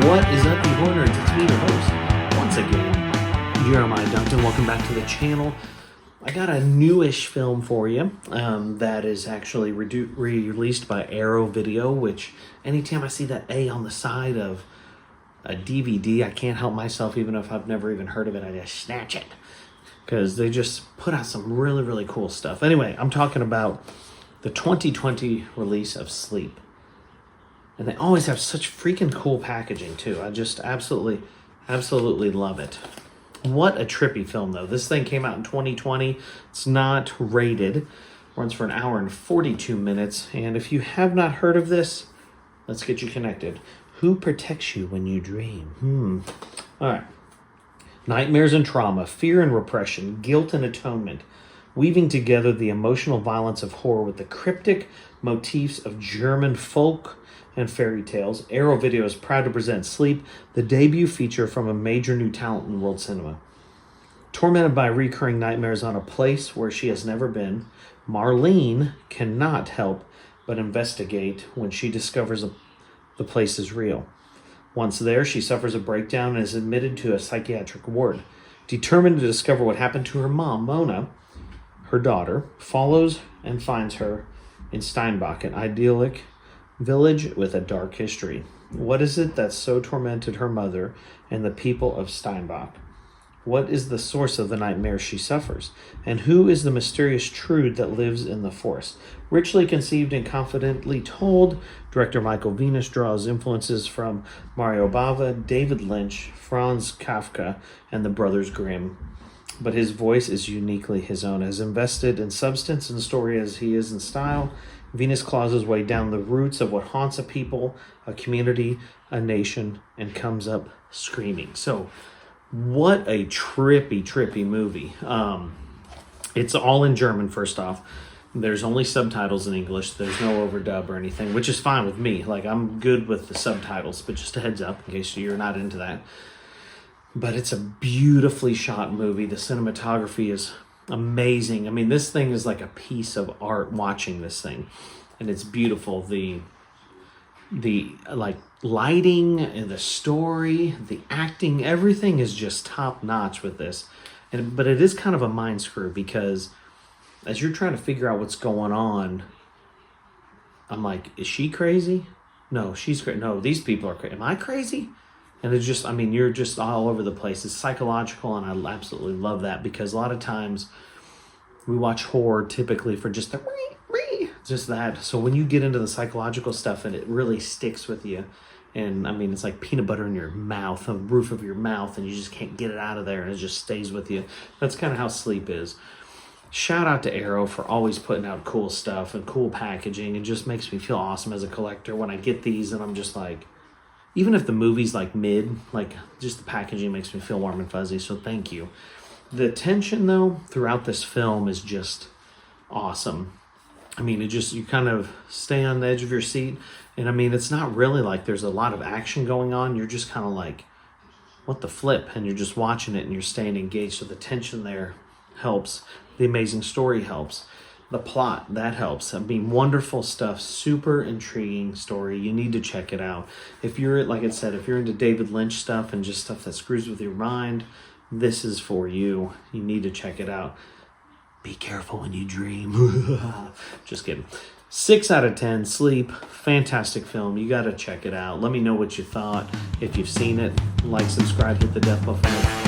What is up, you horners? It's me, your host, once again, Jeremiah Duncan. Welcome back to the channel. I got a newish film for you that is actually re-released by Arrow Video, which anytime I see that A on the side of a DVD, I can't help myself, even if I've never even heard of it, I just snatch it. Because they just put out some really, really cool stuff. Anyway, I'm talking about the 2020 release of Sleep. And they always have such freaking cool packaging, too. I just absolutely love it. What a trippy film, though. This thing came out in 2020. It's not rated. Runs for an hour and 42 minutes. And if you have not heard of this, let's get you connected. Who protects you when you dream? All right. Nightmares and trauma, fear and repression, guilt and atonement, weaving together the emotional violence of horror with the cryptic motifs of German folk and fairy tales. Arrow Video is proud to present Sleep, the debut feature from a major new talent in world cinema. Tormented by recurring nightmares on a place where she has never been, Marlene cannot help but investigate when she discovers the place is real. Once there, she suffers a breakdown and is admitted to a psychiatric ward. Determined to discover what happened to her mom, Mona, her daughter, follows and finds her in Steinbach, an idyllic village with a dark history. What is it that so tormented her mother and the people of Steinbach? What is the source of the nightmare she suffers? And who is the mysterious Trude that lives in the forest? Richly conceived and confidently told, director Michael Venus draws influences from Mario Bava, David Lynch, Franz Kafka, and the Brothers Grimm. But his voice is uniquely his own. As invested in substance and story as he is in style, Venus claws his way down the roots of what haunts a people, a community, a nation, and comes up screaming. So, what a trippy movie. It's all in German, first off. There's only subtitles in English. There's no overdub or anything, which is fine with me. Like, I'm good with the subtitles, but just a heads up in case you're not into that. But it's a beautifully shot movie. The cinematography is amazing. I mean, this thing is like a piece of art watching this thing. And it's beautiful. The like lighting and the story, the acting, everything is just top notch with this. But it is kind of a mind screw because as you're trying to figure out what's going on, I'm like, is she crazy? No, she's crazy. No, these people are crazy. Am I crazy? And it's just, I mean, you're just all over the place. It's psychological, and I absolutely love that because a lot of times we watch horror typically for just the just that. So when you get into the psychological stuff and it really sticks with you, and I mean, it's like peanut butter in your mouth, on the roof of your mouth, and you just can't get it out of there, and it just stays with you. That's kind of how Sleep is. Shout out to Arrow for always putting out cool stuff and cool packaging. It just makes me feel awesome as a collector when I get these, and I'm just like, even if the movie's like mid, like just the packaging makes me feel warm and fuzzy, so thank you. The tension, though, throughout this film is just awesome. I mean, you kind of stay on the edge of your seat, and I mean, it's not really like there's a lot of action going on. You're just kind of like, what the flip? And you're just watching it, and you're staying engaged, so the tension there helps. The amazing story helps. The plot, that helps. I mean, wonderful stuff. Super intriguing story. You need to check it out. If you're, like I said, if you're into David Lynch stuff and just stuff that screws with your mind, this is for you. You need to check it out. Be careful when you dream. Just kidding. 6 out of 10. Sleep. Fantastic film. You got to check it out. Let me know what you thought. If you've seen it, like, subscribe, hit the death button.